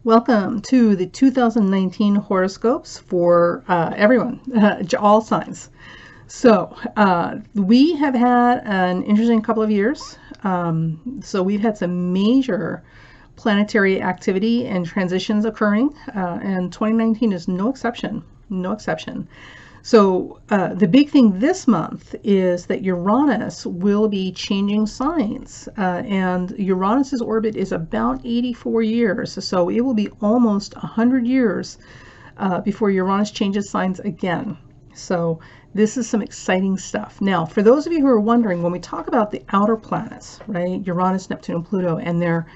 Welcome to the 2019 horoscopes for everyone, all signs. So we have had an interesting couple of years. So we've had some major planetary activity and transitions occurring, and 2019 is no exception. No exception. So the big thing this month is that Uranus will be changing signs, and Uranus's orbit is about 84 years, so it will be almost 100 years before Uranus changes signs again. So this is some exciting stuff. Now, for those of you who are wondering, when we talk about the outer planets, right, Uranus, Neptune, and Pluto, and their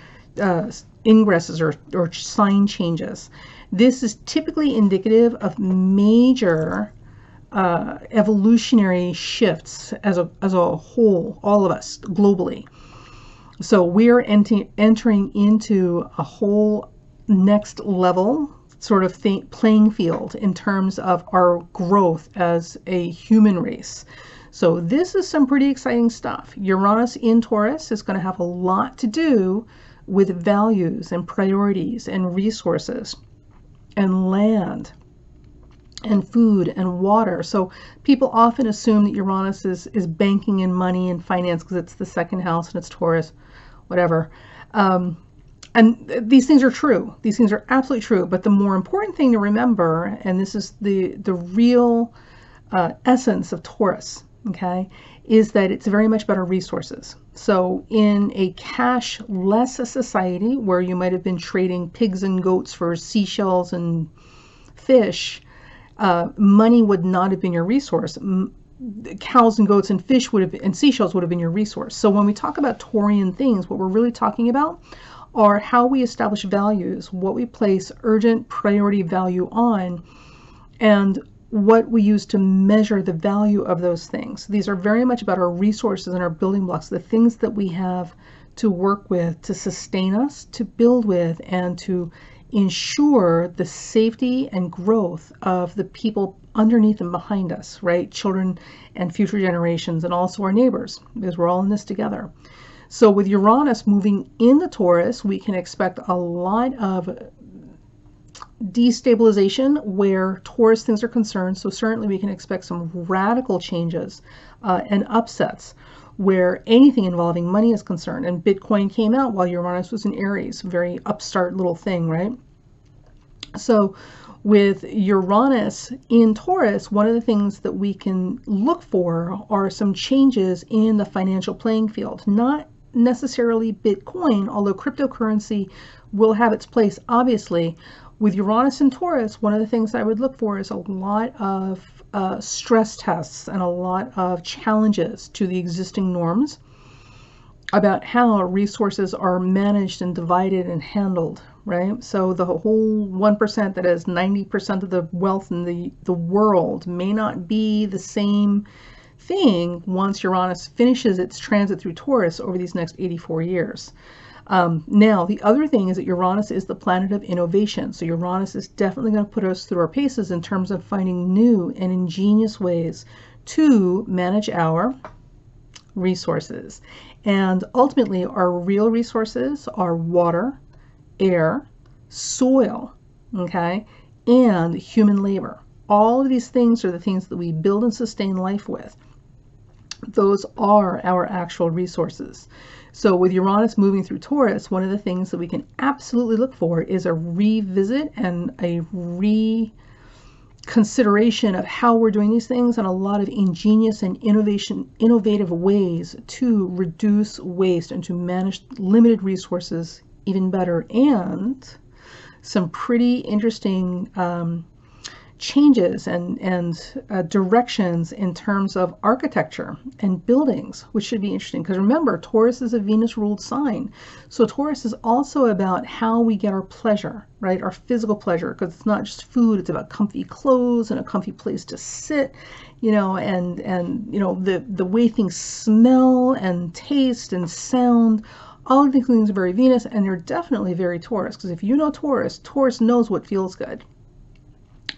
ingresses or sign changes, this is typically indicative of major evolutionary shifts as a whole, all of us globally. So we're entering into a whole next level sort of playing field in terms of our growth as a human race. So this is some pretty exciting stuff. Uranus in Taurus is going to have a lot to do with values and priorities and resources and land and food and water. So people often assume that Uranus is banking in money and finance because it's the second house and it's Taurus, whatever. And these things are true. These things are absolutely true. But the more important thing to remember, and this is the real essence of Taurus, okay, is that it's very much about our resources. So in a cash-less society where you might have been trading pigs and goats for seashells and fish, money would not have been your resource. Cows and goats and fish would have been, and seashells would have been your resource. So when we talk about Taurian things, what we're really talking about are how we establish values, what we place urgent priority value on, and what we use to measure the value of those things. These are very much about our resources and our building blocks, the things that we have to work with, to sustain us, to build with, and to ensure the safety and growth of the people underneath and behind us, right? Children and future generations, and also our neighbors, because we're all in this together. So with Uranus moving in the Taurus, we can expect a lot of destabilization where Taurus things are concerned. So certainly we can expect some radical changes and upsets where anything involving money is concerned. And Bitcoin came out while Uranus was in Aries, very upstart little thing, right? So with Uranus in Taurus, one of the things that we can look for are some changes in the financial playing field. Not necessarily Bitcoin, although cryptocurrency will have its place, obviously. With Uranus in Taurus, one of the things I would look for is a lot of stress tests and a lot of challenges to the existing norms about how resources are managed and divided and handled, right? So the whole 1% that has 90% of the wealth in the world may not be the same thing once Uranus finishes its transit through Taurus over these next 84 years. Now, the other thing is that Uranus is the planet of innovation. So Uranus is definitely going to put us through our paces in terms of finding new and ingenious ways to manage our resources. And ultimately, our real resources are water, air, soil, okay, and human labor. All of these things are the things that we build and sustain life with. Those are our actual resources. So with Uranus moving through Taurus, one of the things that we can absolutely look for is a revisit and a reconsideration of how we're doing these things, and a lot of ingenious and innovative ways to reduce waste and to manage limited resources even better, and some pretty interesting changes and directions in terms of architecture and buildings, which should be interesting. Because remember, Taurus is a Venus-ruled sign. So Taurus is also about how we get our pleasure, right? Our physical pleasure, because it's not just food, it's about comfy clothes and a comfy place to sit, you know, and you know, the way things smell and taste and sound. All of these things are very Venus, and they're definitely very Taurus, because if you know Taurus, Taurus knows what feels good.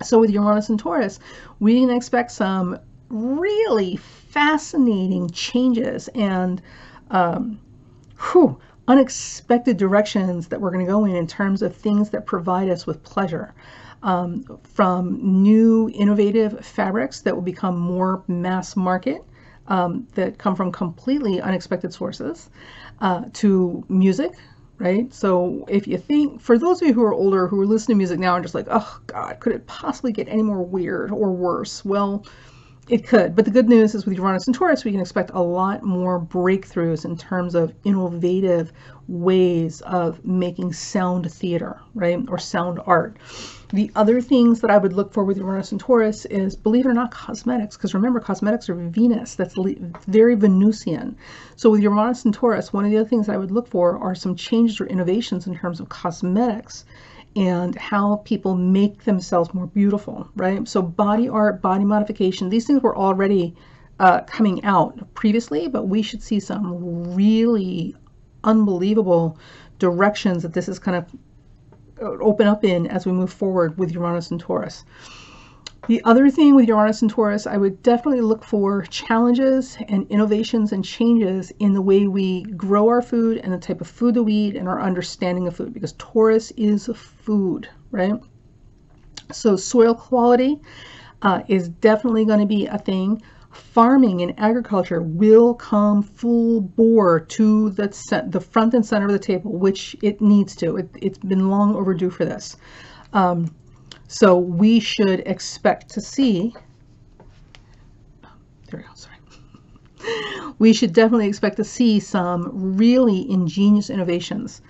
So with Uranus and Taurus, we can expect some really fascinating changes and unexpected directions that we're going to go in terms of things that provide us with pleasure. From new innovative fabrics that will become more mass market, that come from completely unexpected sources, to music, right? So if you think, for those of you who are older, who are listening to music now and just like, oh God, could it possibly get any more weird or worse? Well, it could, but the good news is with Uranus and Taurus, we can expect a lot more breakthroughs in terms of innovative ways of making sound theater, right? Or sound art. The other things that I would look for with Uranus and Taurus is, believe it or not, cosmetics, because remember, cosmetics are Venus. That's very Venusian. So with Uranus and Taurus, one of the other things I would look for are some changes or innovations in terms of cosmetics and how people make themselves more beautiful, right? So body art, body modification, these things were already coming out previously, but we should see some really unbelievable directions that this is kind of open up in as we move forward with Uranus and Taurus. The other thing with Uranus and Taurus, I would definitely look for challenges and innovations and changes in the way we grow our food and the type of food that we eat and our understanding of food, because Taurus is food, right? So soil quality is definitely going to be a thing. Farming and agriculture will come full bore to the front and center of the table, which it needs to. It's been long overdue for this. So we should expect to see, there we go, sorry. We should definitely expect to see some really ingenious innovations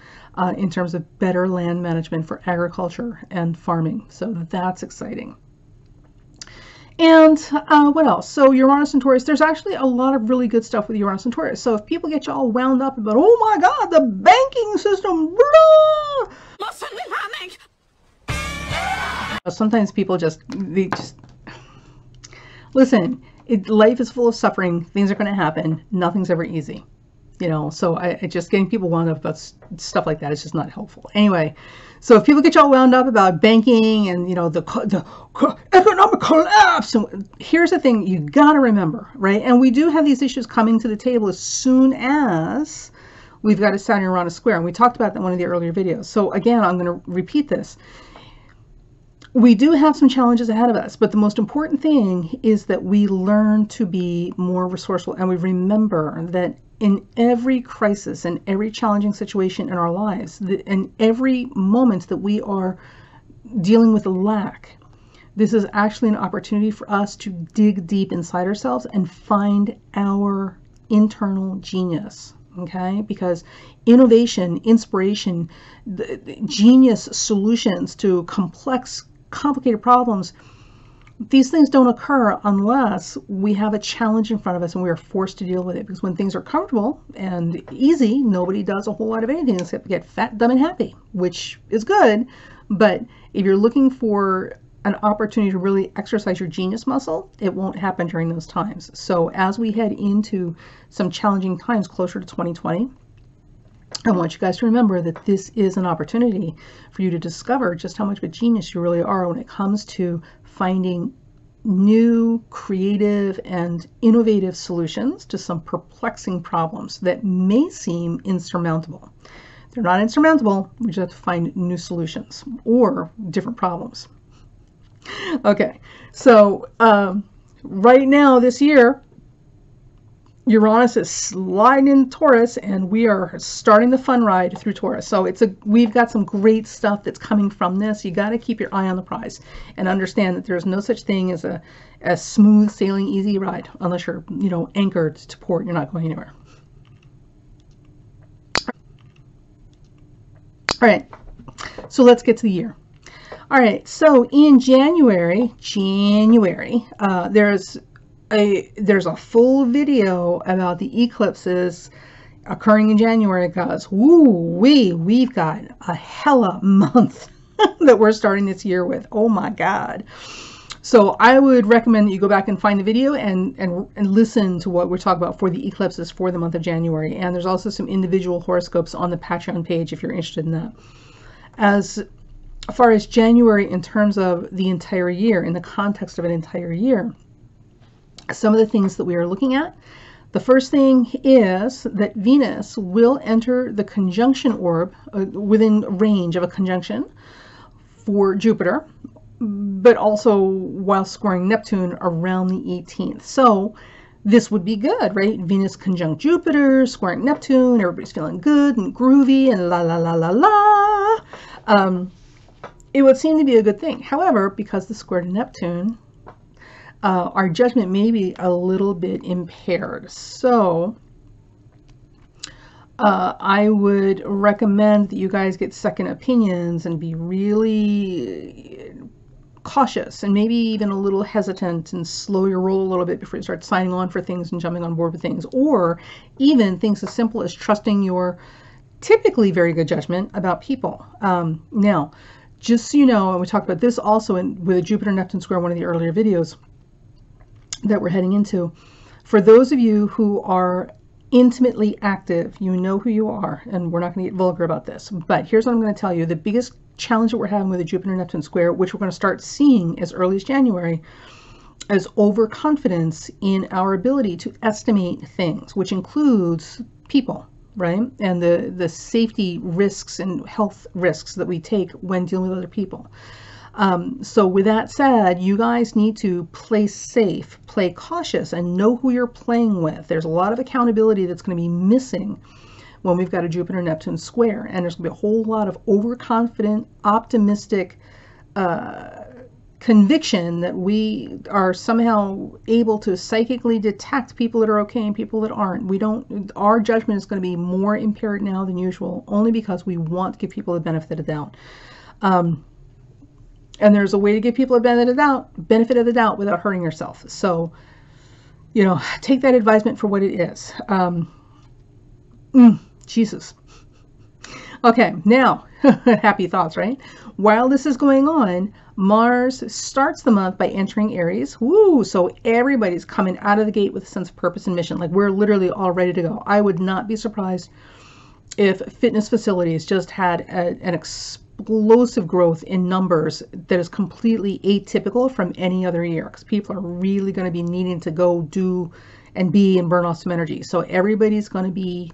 in terms of better land management for agriculture and farming. So that's exciting. And what else? So Uranus and Taurus, there's actually a lot of really good stuff with Uranus and Taurus. So if people get you all wound up about, oh my God, the banking system, blah! Mustn't we panic? Sometimes people they just listen. Life is full of suffering. Things are going to happen. Nothing's ever easy, you know. So I just getting people wound up about stuff like that is just not helpful. Anyway, so if people get y'all wound up about banking and the economic collapse, and here's the thing you got to remember, right? And we do have these issues coming to the table as soon as we've got a Saturn-Uranus square, and we talked about that in one of the earlier videos. So again, I'm going to repeat this. We do have some challenges ahead of us, but the most important thing is that we learn to be more resourceful, and we remember that in every crisis and every challenging situation in our lives, in every moment that we are dealing with a lack, this is actually an opportunity for us to dig deep inside ourselves and find our internal genius. Okay, because innovation, inspiration, genius solutions to complicated problems, these things don't occur unless we have a challenge in front of us and we are forced to deal with it. Because when things are comfortable and easy, nobody does a whole lot of anything except get fat, dumb, and happy, which is good. But if you're looking for an opportunity to really exercise your genius muscle, it won't happen during those times. So as we head into some challenging times closer to 2020, I want you guys to remember that this is an opportunity for you to discover just how much of a genius you really are when it comes to finding new, creative, and innovative solutions to some perplexing problems that may seem insurmountable. They're not insurmountable, we just have to find new solutions or different problems. Okay, so right now this year, Uranus is sliding in Taurus, and we are starting the fun ride through Taurus. So we've got some great stuff that's coming from this. You got to keep your eye on the prize and understand that there's no such thing as a smooth sailing, easy ride unless you're, anchored to port. You're not going anywhere. All right, so let's get to the year. All right, so in January, there's a full video about the eclipses occurring in January. Guys, we've got a hella month that we're starting this year with. Oh my God. So I would recommend that you go back and find the video and listen to what we're talking about for the eclipses for the month of January. And there's also some individual horoscopes on the Patreon page if you're interested in that. As far as January in terms of the entire year, in the context of an entire year, some of the things that we are looking at, The first thing is that Venus will enter the conjunction orb within range of a conjunction for Jupiter, but also while squaring Neptune around the 18th. So this would be good, right? Venus conjunct Jupiter, squaring Neptune, everybody's feeling good and groovy and la la la la la. It would seem to be a good thing. However, because the square to Neptune, our judgment may be a little bit impaired. So I would recommend that you guys get second opinions and be really cautious and maybe even a little hesitant and slow your roll a little bit before you start signing on for things and jumping on board with things, or even things as simple as trusting your typically very good judgment about people. Now, just so you know, and we talked about this also with a Jupiter-Neptune square, one of the earlier videos that we're heading into. For those of you who are intimately active, you know who you are, and we're not going to get vulgar about this, but here's what I'm going to tell you. The biggest challenge that we're having with a Jupiter-Neptune square, which we're going to start seeing as early as January, is overconfidence in our ability to estimate things, which includes people, right? And the safety risks and health risks that we take when dealing with other people. So with that said, you guys need to play safe, play cautious, and know who you're playing with. There's a lot of accountability that's going to be missing when we've got a Jupiter-Neptune square, and there's going to be a whole lot of overconfident, optimistic conviction that we are somehow able to psychically detect people that are okay and people that aren't. Our judgment is going to be more impaired now than usual, only because we want to give people the benefit of the doubt. And there's a way to give people a benefit of the doubt without hurting yourself. So, you know, take that advisement for what it is. Jesus. Okay, now, happy thoughts, right? While this is going on, Mars starts the month by entering Aries. Woo! So everybody's coming out of the gate with a sense of purpose and mission. Like, we're literally all ready to go. I would not be surprised if fitness facilities just had an explosive growth in numbers that is completely atypical from any other year, because people are really going to be needing to go do and be and burn off some energy. So everybody's going to be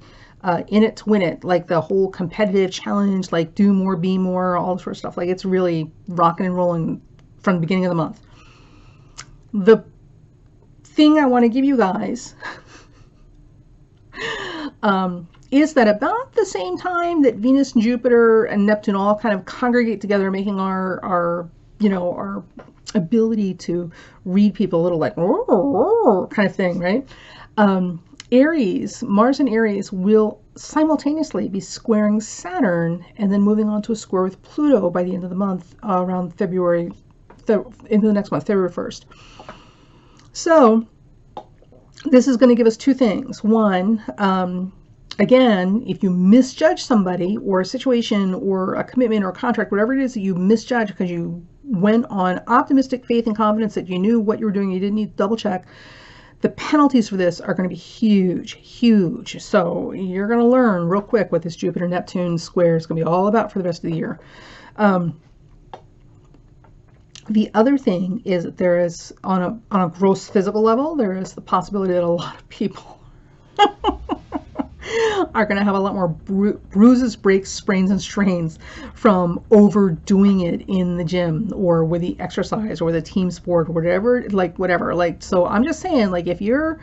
in it to win it, like the whole competitive challenge, like do more, be more, all this sort of stuff. Like, it's really rocking and rolling from the beginning of the month. The thing I want to give you guys is that about the same time that Venus and Jupiter and Neptune all kind of congregate together, making our ability to read people a little like kind of thing, right? Aries, Mars and Aries will simultaneously be squaring Saturn and then moving on to a square with Pluto by the end of the month, around February, into the next month, February 1st. So this is going to give us two things. One, again, if you misjudge somebody or a situation or a commitment or a contract, whatever it is that you misjudge because you went on optimistic faith and confidence that you knew what you were doing, you didn't need to double check, the penalties for this are going to be huge, huge. So you're going to learn real quick what this Jupiter-Neptune square is going to be all about for the rest of the year. The other thing is that there is, on a gross physical level, there is the possibility that a lot of people are going to have a lot more bruises, breaks, sprains, and strains from overdoing it in the gym or with the exercise or the team sport or whatever. So I'm just saying, like, if your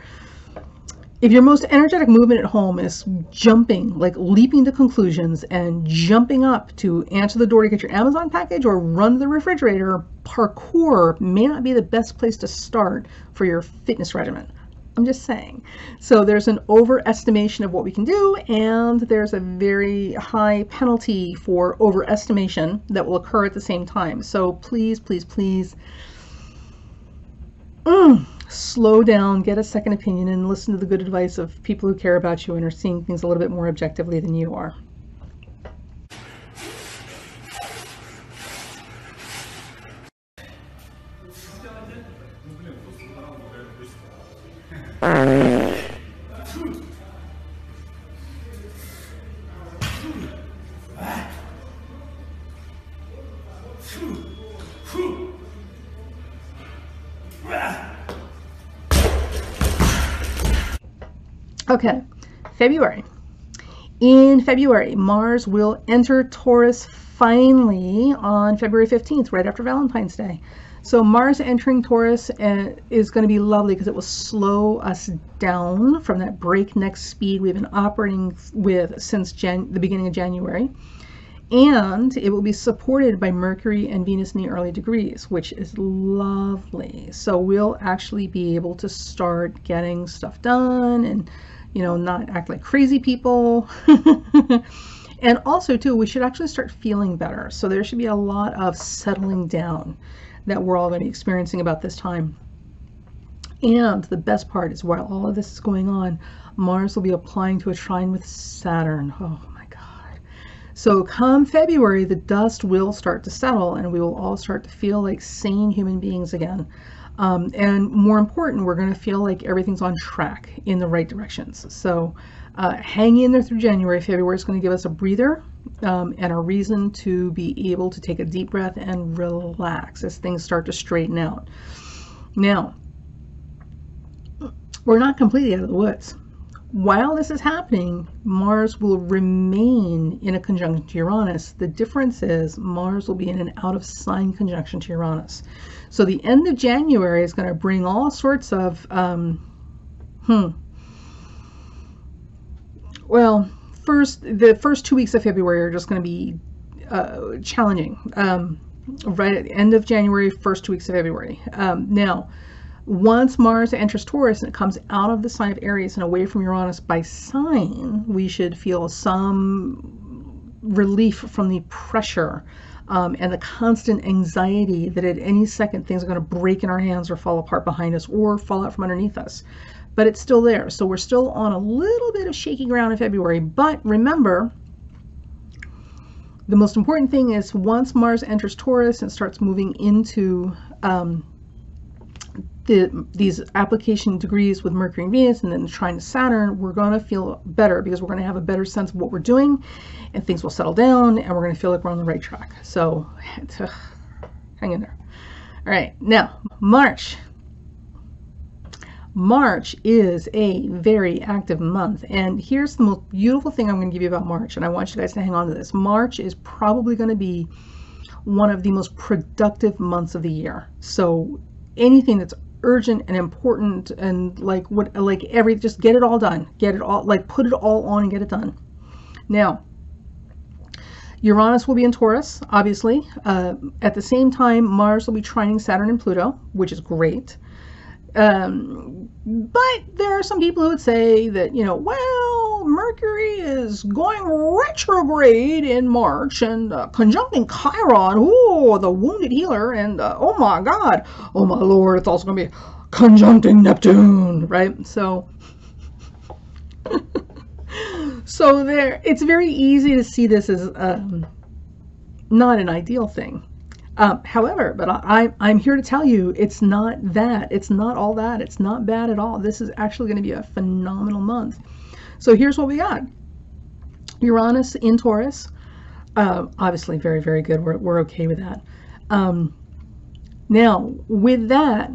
most energetic movement at home is jumping, like leaping to conclusions and jumping up to answer the door to get your Amazon package or run to the refrigerator, parkour may not be the best place to start for your fitness regimen. I'm just saying. So there's an overestimation of what we can do, and there's a very high penalty for overestimation that will occur at the same time. So please, please, please slow down, get a second opinion, and listen to the good advice of people who care about you and are seeing things a little bit more objectively than you are. Okay, February. In February, Mars will enter Taurus finally on February 15th, right after Valentine's Day. So Mars entering Taurus is going to be lovely because it will slow us down from that breakneck speed we've been operating with since the beginning of January. And it will be supported by Mercury and Venus in the early degrees, which is lovely. So we'll actually be able to start getting stuff done and, you know, not act like crazy people. And also, too, we should actually start feeling better. So there should be a lot of settling down that we're all going to be experiencing about this time. And the best part is, while all of this is going on, Mars will be applying to a trine with Saturn. Oh my God. So come February, the dust will start to settle and we will all start to feel like sane human beings again. And more important, we're going to feel like everything's on track in the right directions. So hang in there through January. February is going to give us a breather and a reason to be able to take a deep breath and relax as things start to straighten out. Now, we're not completely out of the woods. While this is happening, Mars will remain in a conjunction to Uranus. The difference is Mars will be in an out of sign conjunction to Uranus. So the end of January is going to bring all sorts of, well, the first 2 weeks of February are just going to be challenging. Right at the end of January, first 2 weeks of February. Now, once Mars enters Taurus and it comes out of the sign of Aries and away from Uranus by sign, we should feel some relief from the pressure and the constant anxiety that at any second things are going to break in our hands or fall apart behind us or fall out from underneath us. But it's still there. So we're still on a little bit of shaky ground in February. But remember, the most important thing is once Mars enters Taurus and starts moving into these application degrees with Mercury and Venus and then trine to Saturn, we're going to feel better because we're going to have a better sense of what we're doing and things will settle down and we're going to feel like we're on the right track. So hang in there. All right, now March. March is a very active month, and here's the most beautiful thing I'm going to give you about March, and I want you guys to hang on to this. March is probably going to be one of the most productive months of the year. So anything that's urgent and important and just get it all done, get it all, like put it all on and get it done. Now, Uranus will be in Taurus, obviously. At the same time, Mars will be trining Saturn and Pluto, which is great. But there are some people who would say that, you know, well, Mercury is going retrograde in March and conjuncting Chiron, oh, the wounded healer, and oh my God, oh my Lord, it's also going to be conjuncting Neptune, right? So, so there, it's very easy to see this as not an ideal thing. However, but I'm here to tell you it's not that. It's not all that. It's not bad at all. This is actually going to be a phenomenal month. So here's what we got. Uranus in Taurus. Obviously very, very good. We're okay with that. Now, with that,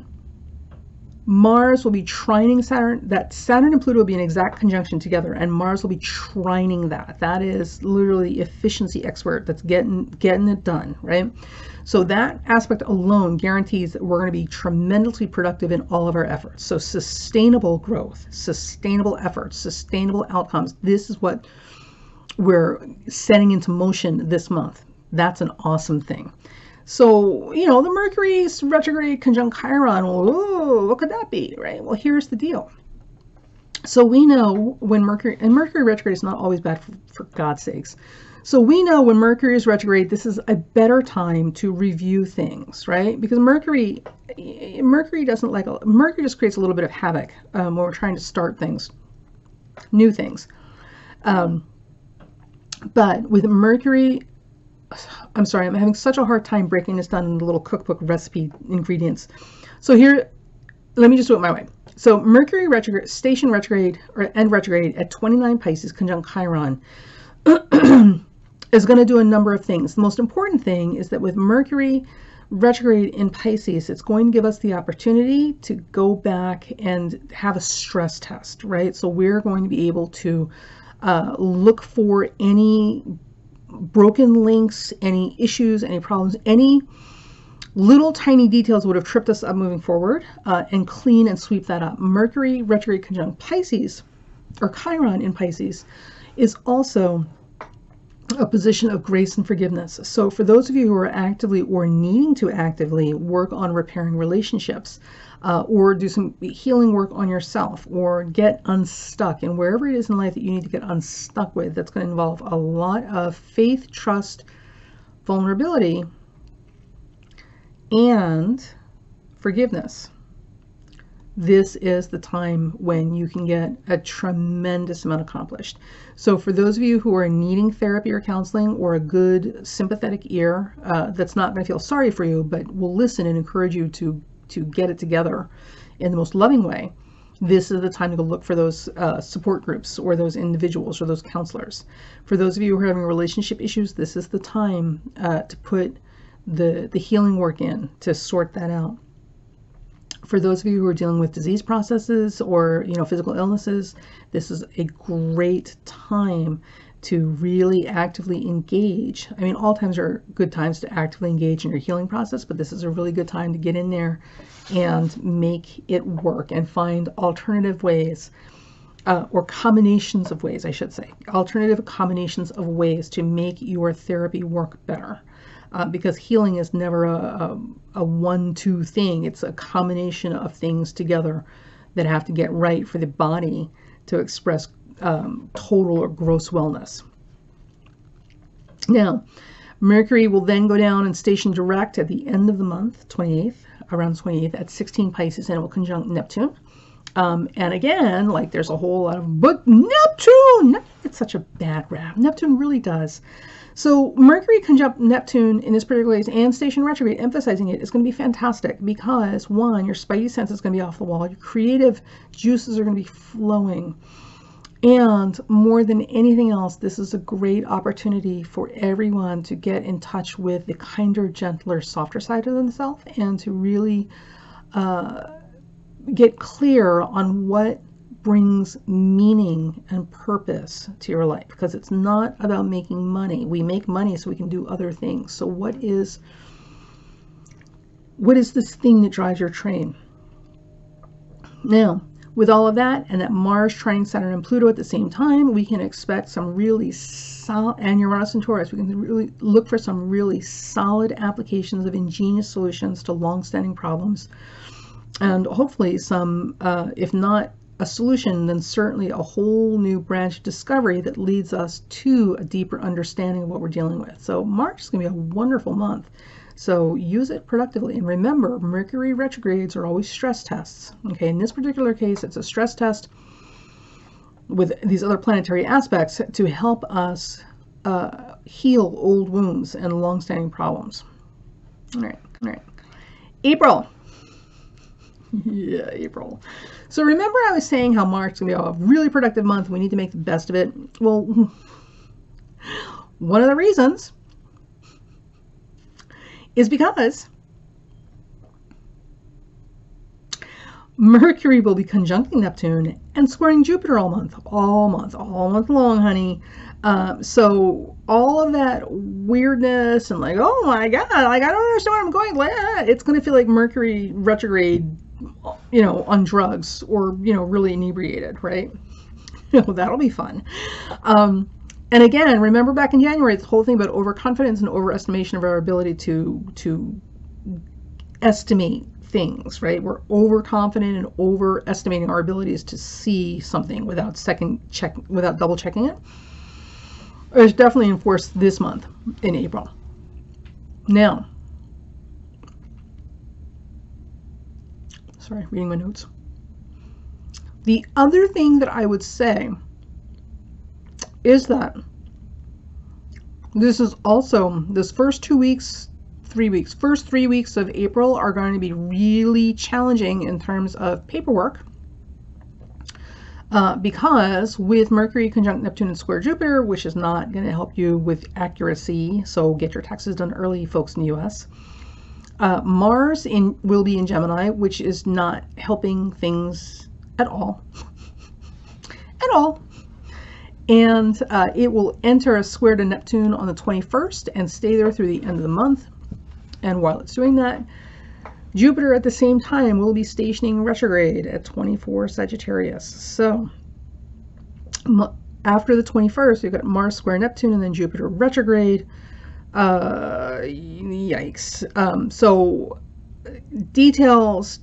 Mars will be trining Saturn. That Saturn and Pluto will be in exact conjunction together, and Mars will be trining that. That is literally efficiency expert that's getting it done, right? So that aspect alone guarantees that we're going to be tremendously productive in all of our efforts. So sustainable growth, sustainable efforts, sustainable outcomes. This is what we're setting into motion this month. That's an awesome thing. So, you know, the Mercury retrograde conjunct Chiron, oh, what could that be, right? Well, here's the deal. So we know when Mercury retrograde is not always bad for God's sakes. So we know when Mercury is retrograde, this is a better time to review things, right? Because Mercury just creates a little bit of havoc when we're trying to start things, new things. But with Mercury, I'm sorry, I'm having such a hard time breaking this down in the little cookbook recipe ingredients. So here, let me just do it my way. So Mercury retrograde, station retrograde, or end retrograde at 29 Pisces conjunct Chiron is going to do a number of things. The most important thing is that with Mercury retrograde in Pisces, it's going to give us the opportunity to go back and have a stress test, right? So we're going to be able to look for any broken links, any issues, any problems, any little tiny details would have tripped us up moving forward, and clean and sweep that up. Mercury retrograde conjunct Pisces, or Chiron in Pisces, is also a position of grace and forgiveness. So for those of you who are actively or needing to actively work on repairing relationships, or do some healing work on yourself, or get unstuck, and wherever it is in life that you need to get unstuck with, that's going to involve a lot of faith, trust, vulnerability, and forgiveness. This is the time when you can get a tremendous amount accomplished. So for those of you who are needing therapy or counseling, or a good sympathetic ear that's not going to feel sorry for you, but will listen and encourage you to get it together in the most loving way, this is the time to go look for those support groups, or those individuals, or those counselors. For those of you who are having relationship issues, this is the time to put the healing work in to sort that out. For those of you who are dealing with disease processes, or physical illnesses, this is a great time to really actively engage. I mean, all times are good times to actively engage in your healing process, but this is a really good time to get in there and make it work, and find alternative ways, or combinations of ways, I should say, alternative combinations of ways to make your therapy work better. Because healing is never a 1-2 thing. It's a combination of things together that have to get right for the body to express total or gross wellness. Now, Mercury will then go down and station direct at the end of the month, 28th, around 28th, at 16 Pisces, and it will conjunct Neptune. And again, like, there's a whole lot of, but Neptune, it's such a bad rap. Neptune really does. So Mercury conjunct Neptune in this particular case, and station retrograde, emphasizing it, is going to be fantastic because, one, your spidey sense is going to be off the wall. Your creative juices are going to be flowing. And more than anything else, this is a great opportunity for everyone to get in touch with the kinder, gentler, softer side of themselves, and to really get clear on what brings meaning and purpose to your life, because it's not about making money. We make money so we can do other things. So what is this thing that drives your train? Now, with all of that, and that Mars trining Saturn and Pluto at the same time, we can expect some really solid, and Uranus and Taurus, we can really look for some really solid applications of ingenious solutions to long-standing problems, and hopefully some, if not a solution, then certainly a whole new branch of discovery that leads us to a deeper understanding of what we're dealing with. So March is going to be a wonderful month. So use it productively. And remember, Mercury retrogrades are always stress tests. Okay, in this particular case, it's a stress test with these other planetary aspects to help us heal old wounds and long-standing problems. All right. April. Yeah, April. So remember I was saying how March is going to be a really productive month. We need to make the best of it. Well, one of the reasons is because Mercury will be conjuncting Neptune and squaring Jupiter all month long, honey. So all of that weirdness and like, oh my God, like, I don't understand where I'm going. It's going to feel like Mercury retrograde, on drugs, or, really inebriated, right? That'll be fun. And again, remember back in January, the whole thing about overconfidence and overestimation of our ability to estimate things, right? We're overconfident and overestimating our abilities to see something without double checking it. It's definitely enforced this month in April. Now, sorry, reading my notes. The other thing that I would say is that this is also, this first 3 weeks of April are going to be really challenging in terms of paperwork, because with Mercury conjunct Neptune and square Jupiter, which is not going to help you with accuracy, so get your taxes done early, folks in the US. Mars will be in Gemini, which is not helping things at all. At all. And it will enter a square to Neptune on the 21st and stay there through the end of the month. And while it's doing that, Jupiter at the same time will be stationing retrograde at 24 Sagittarius. So after the 21st, you've got Mars square Neptune and then Jupiter retrograde. Yikes. So details,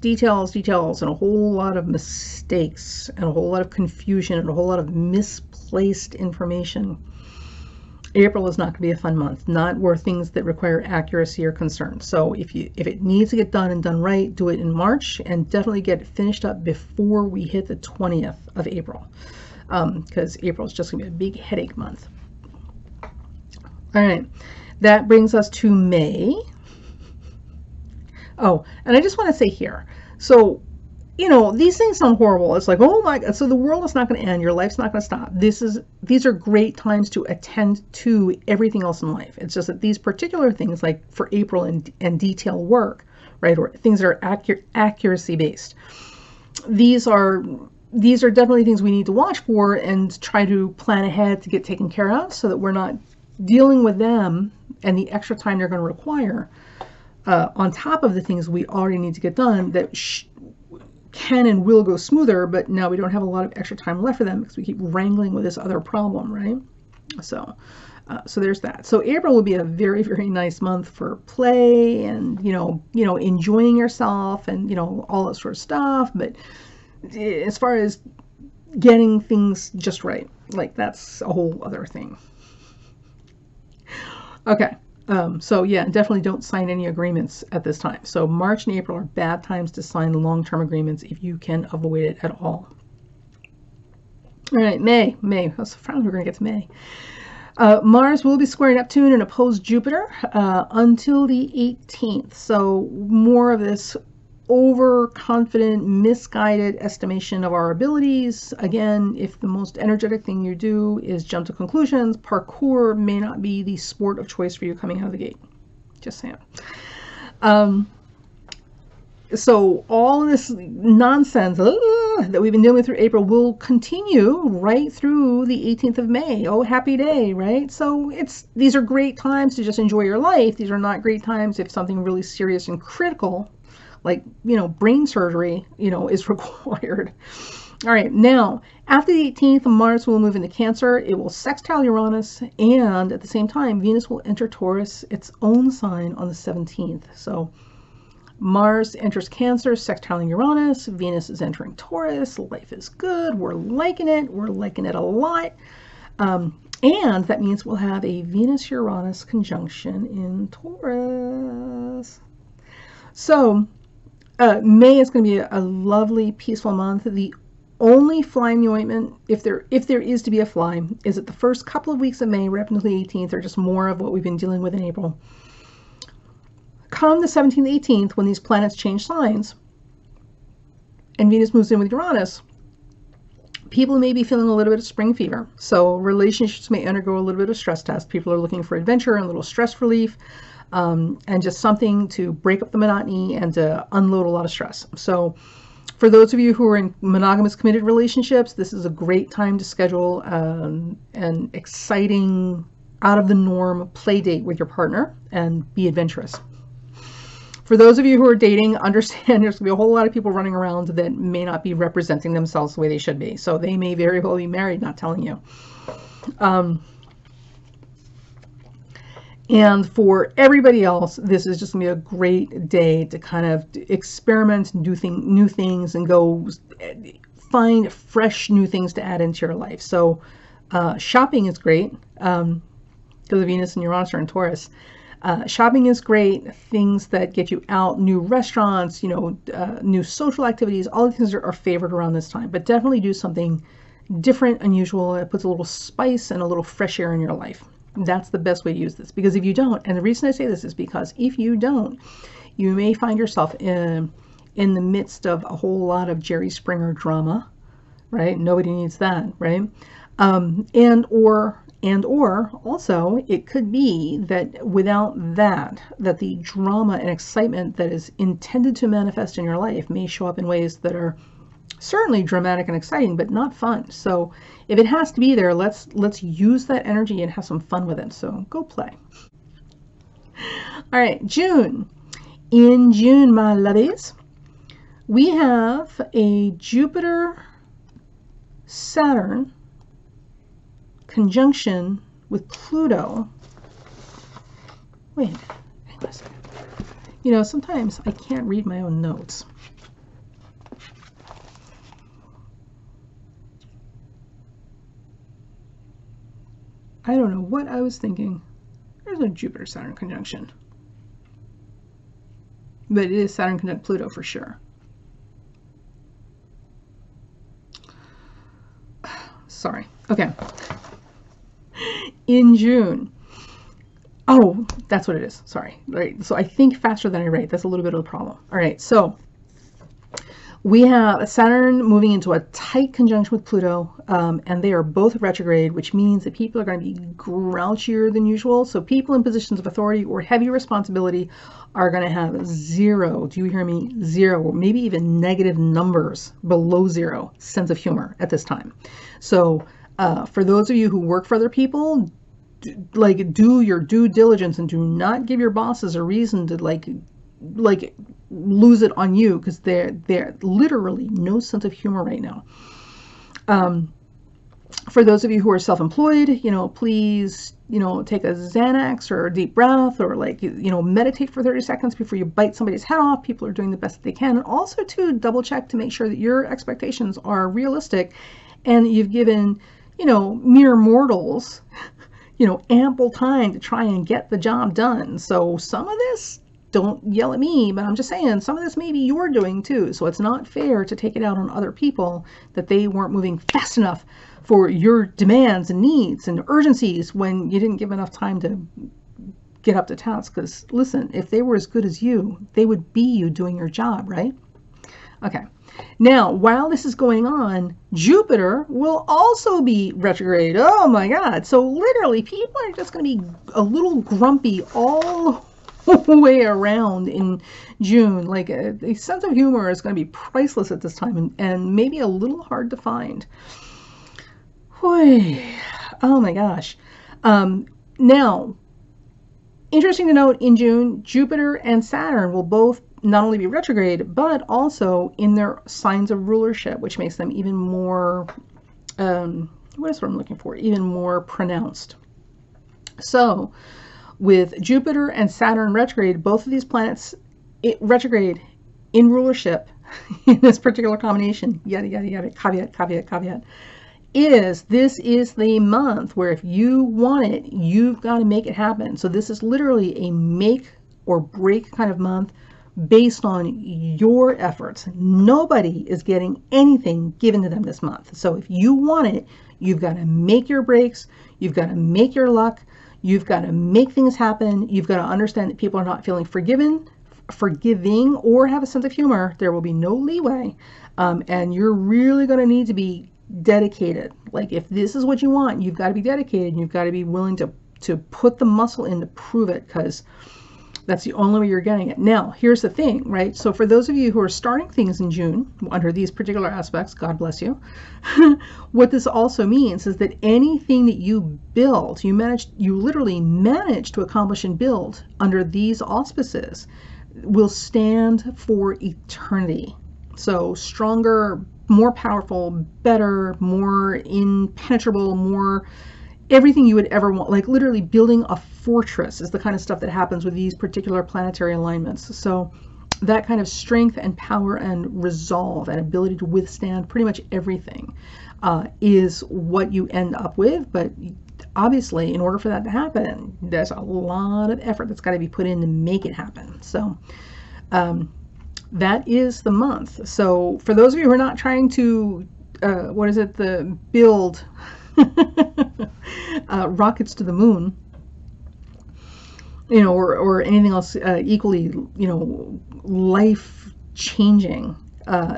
and a whole lot of mistakes, and a whole lot of confusion, and a whole lot of misplaced information. April is not going to be a fun month, not where things that require accuracy are concerned. So if it needs to get done and done right, do it in March, and definitely get it finished up before we hit the 20th of April, because April is just going to be a big headache month. All right, that brings us to May. Oh, and I just want to say here, so, you know, these things sound horrible. It's like, oh my God, so the world is not going to end. Your life's not going to stop. These are great times to attend to everything else in life. It's just that these particular things, like for April and detail work, right, or things that are accuracy based, these are definitely things we need to watch for and try to plan ahead to get taken care of, so that we're not dealing with them and the extra time they're going to require on top of the things we already need to get done that can and will go smoother, but now we don't have a lot of extra time left for them because we keep wrangling with this other problem, right? So there's that. So April will be a very, very nice month for play and, you know, enjoying yourself and, you know, all that sort of stuff. But as far as getting things just right, like that's a whole other thing. Okay. So yeah, definitely don't sign any agreements at this time. So March and April are bad times to sign long-term agreements if you can avoid it at all. All right, May. That's finally we're going to get to May. Mars will be square Neptune and oppose Jupiter until the 18th. So more of this overconfident, misguided estimation of our abilities. Again, if the most energetic thing you do is jump to conclusions, parkour may not be the sport of choice for you coming out of the gate. Just saying. So all of this nonsense that we've been dealing with through April will continue right through the 18th of May. Oh, happy day, right? So these are great times to just enjoy your life. These are not great times if something really serious and critical, like, you know, brain surgery, you know, is required. All right, now, after the 18th, Mars will move into Cancer. It will sextile Uranus, and at the same time, Venus will enter Taurus, its own sign, on the 17th. So Mars enters Cancer, sextiling Uranus. Venus is entering Taurus. Life is good. We're liking it. We're liking it a lot. And that means we'll have a Venus-Uranus conjunction in Taurus. So May is going to be a lovely, peaceful month. The only fly in the ointment, if there is to be a fly, is that the first couple of weeks of May, right up until the 18th, are just more of what we've been dealing with in April. Come the 17th, 18th, when these planets change signs, and Venus moves in with Uranus, people may be feeling a little bit of spring fever. So relationships may undergo a little bit of stress test. People are looking for adventure and a little stress relief. And just something to break up the monotony and to unload a lot of stress. So for those of you who are in monogamous committed relationships, this is a great time to schedule an exciting, out of the norm play date with your partner and be adventurous. For those of you who are dating, understand there's going to be a whole lot of people running around that may not be representing themselves the way they should be. So they may very well be married, not telling you. And for everybody else, this is just going to be a great day to kind of experiment and do new things and go find fresh new things to add into your life. So shopping is great because Venus and Uranus are in Taurus. Shopping is great. Things that get you out, new restaurants, you know, new social activities, all the things are favored around this time. But definitely do something different, unusual. It puts a little spice and a little fresh air in your life. That's the best way to use this, because if you don't, and the reason I say this is because if you don't, you may find yourself in the midst of a whole lot of Jerry Springer drama, right? Nobody needs that, right? And or And or also it could be that without that the drama and excitement that is intended to manifest in your life may show up in ways that are certainly dramatic and exciting, but not fun. So if it has to be there, let's use that energy and have some fun with it. So go play. All right, June. In June, my lovies, we have a Jupiter Saturn conjunction with Pluto. Wait, hang on a second. You know, sometimes I can't read my own notes. I don't know what I was thinking. There's no Jupiter-Saturn conjunction. But it is Saturn conjunct Pluto for sure. Sorry. Okay. In June. Oh, that's what it is. Sorry. Right. So I think faster than I write. That's a little bit of a problem. All right. So we have Saturn moving into a tight conjunction with Pluto, and they are both retrograde, which means that people are going to be grouchier than usual. So people in positions of authority or heavy responsibility are going to have zero, do you hear me? Zero, or maybe even negative numbers below zero sense of humor at this time. So for those of you who work for other people, do your due diligence and do not give your bosses a reason to like lose it on you, because they're literally no sense of humor right now. For those of you who are self-employed, you know, please, you know, take a Xanax or a deep breath, or like, you know, meditate for 30 seconds before you bite somebody's head off. People are doing the best they can. And also to double check to make sure that your expectations are realistic and you've given, you know, mere mortals, you know, ample time to try and get the job done. So some of this, don't yell at me, but I'm just saying some of this maybe you're doing too. So it's not fair to take it out on other people that they weren't moving fast enough for your demands and needs and urgencies when you didn't give enough time to get up to task. Because listen, if they were as good as you, they would be you doing your job, right? Okay. Now, while this is going on, Jupiter will also be retrograde. Oh my God. So literally people are just going to be a little grumpy all way around in June. Like a sense of humor is going to be priceless at this time, and maybe a little hard to find. Whew. Oh my gosh. Now, interesting to note, in June, Jupiter and Saturn will both not only be retrograde, but also in their signs of rulership, which makes them even more, what is what I'm looking for? Even more pronounced. So, with Jupiter and Saturn retrograde, both of these planets retrograde in rulership in this particular combination, yada, yada, yada, caveat, caveat, caveat, this is the month where if you want it, you've got to make it happen. So this is literally a make or break kind of month based on your efforts. Nobody is getting anything given to them this month. So if you want it, you've got to make your breaks, you've got to make your luck, you've got to make things happen. You've got to understand that people are not feeling forgiving, or have a sense of humor. There will be no leeway. And you're really going to need to be dedicated. Like if this is what you want, you've got to be dedicated. And you've got to be willing to put the muscle in to prove it, because that's the only way you're getting it. Now, here's the thing, right? So for those of you who are starting things in June under these particular aspects, God bless you. What this also means is that anything that you build, you literally manage to accomplish and build under these auspices will stand for eternity. So stronger, more powerful, better, more impenetrable, more everything you would ever want. Like literally building a fortress is the kind of stuff that happens with these particular planetary alignments. So that kind of strength and power and resolve and ability to withstand pretty much everything is what you end up with. But obviously, in order for that to happen, there's a lot of effort that's got to be put in to make it happen. So that is the month. So for those of you who are not trying to, build rockets to the moon, you know, or anything else equally, you know, life changing.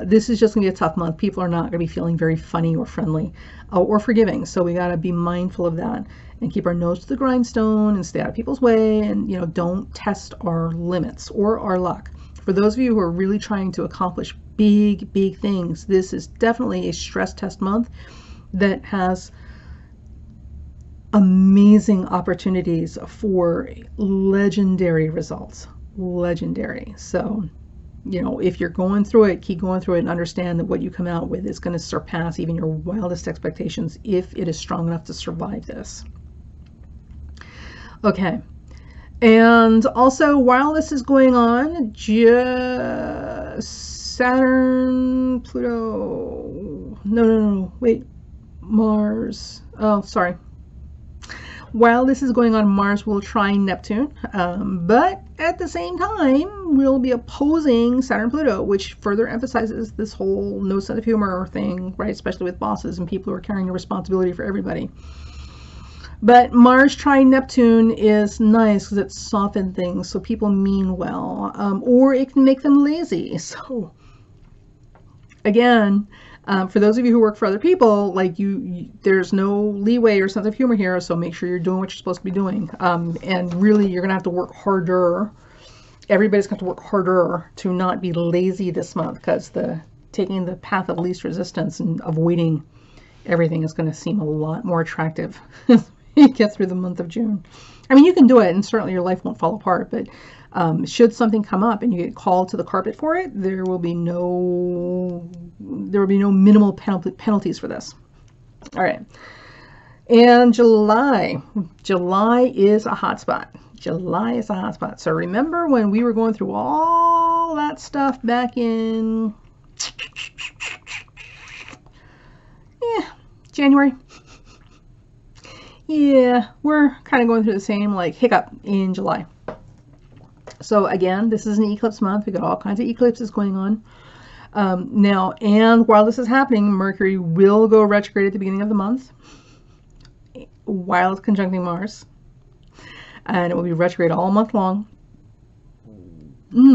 This is just gonna be a tough month. People are not gonna be feeling very funny or friendly or forgiving. So we gotta be mindful of that and keep our nose to the grindstone and stay out of people's way, and don't test our limits or our luck. For those of you who are really trying to accomplish big things, this is definitely a stress test month that has amazing opportunities for legendary results. Legendary. So, if you're going through it, keep going through it and understand that what you come out with is going to surpass even your wildest expectations if it is strong enough to survive this. Okay. And also, while this is going on, Saturn, Pluto, no, wait, Mars, oh, sorry. While this is going on, Mars will trine Neptune, but at the same time, we'll be opposing Saturn-Pluto, which further emphasizes this whole no sense of humor thing, right? Especially with bosses and people who are carrying a responsibility for everybody. But Mars trine Neptune is nice because it softens things, so people mean well, or it can make them lazy. So, again, for those of you who work for other people, like there's no leeway or sense of humor here, so make sure you're doing what you're supposed to be doing. And really, you're going to have to work harder. Everybody's going to have to work harder to not be lazy this month, because taking the path of least resistance and avoiding everything is going to seem a lot more attractive as we get through the month of June. I mean, you can do it, and certainly your life won't fall apart, but should something come up and you get called to the carpet for it, there will be no minimal penalties for this. All right. And July is a hot spot. July is a hot spot. So remember when we were going through all that stuff back in January? Yeah, we're kind of going through the same hiccup in July. So again, this is an eclipse month. We got all kinds of eclipses going on now. And while this is happening, Mercury will go retrograde at the beginning of the month while it's conjuncting Mars. And it will be retrograde all month long.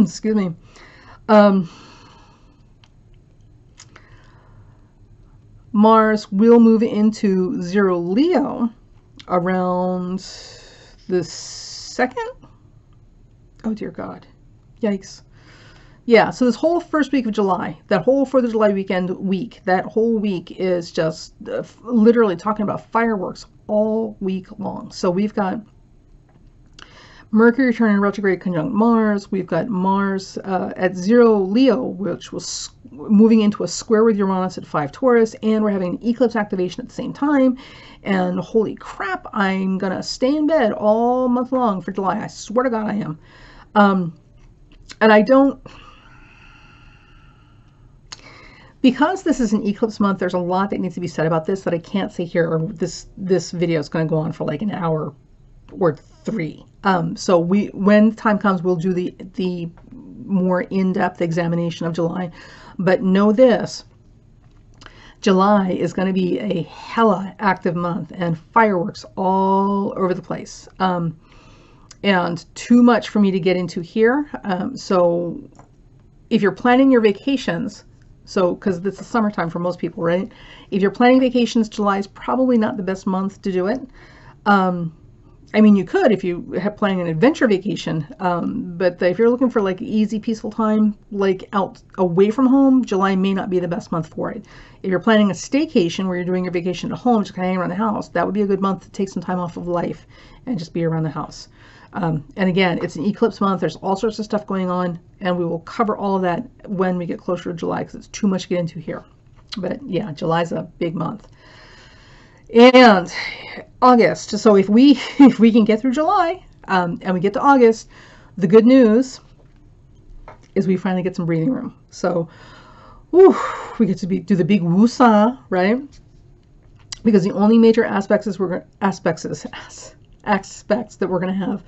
Excuse me. Mars will move into 0 Leo around the 2nd. Oh dear God. Yikes. Yeah, so this whole first week of July, that whole 4th of July week, that whole week is just literally talking about fireworks all week long. So we've got Mercury turning retrograde conjunct Mars. We've got Mars at 0 Leo, which was moving into a square with Uranus at 5 Taurus, and we're having an eclipse activation at the same time. And holy crap, I'm gonna stay in bed all month long for July. I swear to God I am. And I don't, because this is an eclipse month, there's a lot that needs to be said about this that I can't say here, or this video is going to go on for like an hour or 3. So when time comes, we'll do the more in-depth examination of July. But know this, July is going to be a hella active month and fireworks all over the place. And too much for me to get into here. So if you're planning your vacations, because this is summertime for most people, right? If you're planning vacations, July is probably not the best month to do it. I mean, you could if you have planning an adventure vacation, but if you're looking for like easy, peaceful time, like out away from home, July may not be the best month for it. If you're planning a staycation where you're doing your vacation at home, just kind of hang around the house, that would be a good month to take some time off of life and just be around the house. And again, it's an eclipse month. There's all sorts of stuff going on, and we will cover all of that when we get closer to July because it's too much to get into here. But yeah, July's a big month. And August. So if we can get through July and we get to August, the good news is we finally get some breathing room. So we get to do the big woosah, right? Because the only major aspects that we're going to have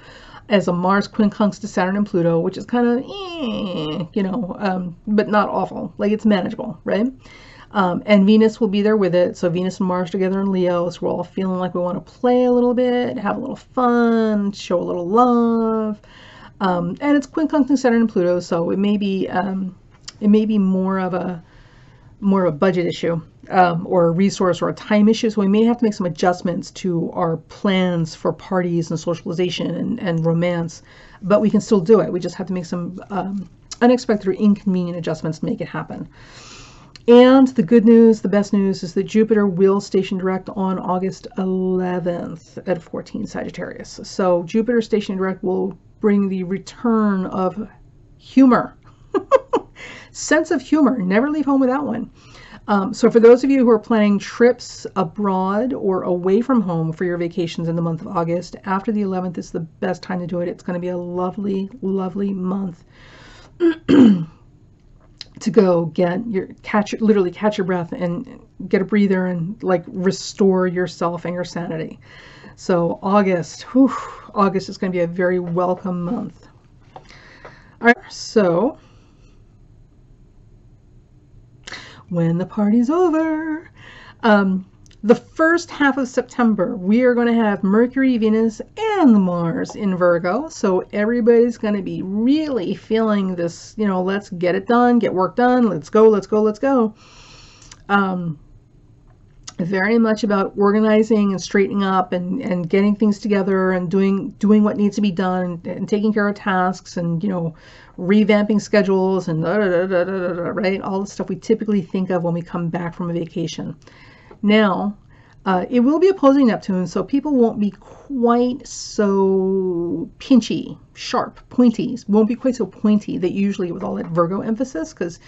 as a Mars quincunx to Saturn and Pluto, which is kind of, but not awful. Like, it's manageable, right? And Venus will be there with it. So Venus and Mars together in Leo. So we're all feeling like we want to play a little bit, have a little fun, show a little love. And it's quincunxing Saturn and Pluto. So it may be more of a more of a budget issue, or a resource or a time issue. So we may have to make some adjustments to our plans for parties and socialization and romance, but we can still do it. We just have to make some unexpected or inconvenient adjustments to make it happen. And the good news, the best news, is that Jupiter will station direct on August 11th at 14 Sagittarius. So Jupiter station direct will bring the return of humor. Sense of humor. Never leave home without one. So for those of you who are planning trips abroad or away from home for your vacations in the month of August, after the 11th is the best time to do it. It's going to be a lovely, lovely month to go literally catch your breath and get a breather and like restore yourself and your sanity. So August is going to be a very welcome month. All right, so when the party's over, the first half of September, we are going to have Mercury, Venus, and Mars in Virgo. So everybody's going to be really feeling this, let's get it done, get work done, let's go, let's go, let's go. Very much about organizing and straightening up and getting things together and doing what needs to be done and taking care of tasks and, revamping schedules and right? All the stuff we typically think of when we come back from a vacation. Now, it will be opposing Neptune, so people won't be quite so pinchy, sharp, pointy. Won't be quite so pointy that usually with all that Virgo emphasis, because,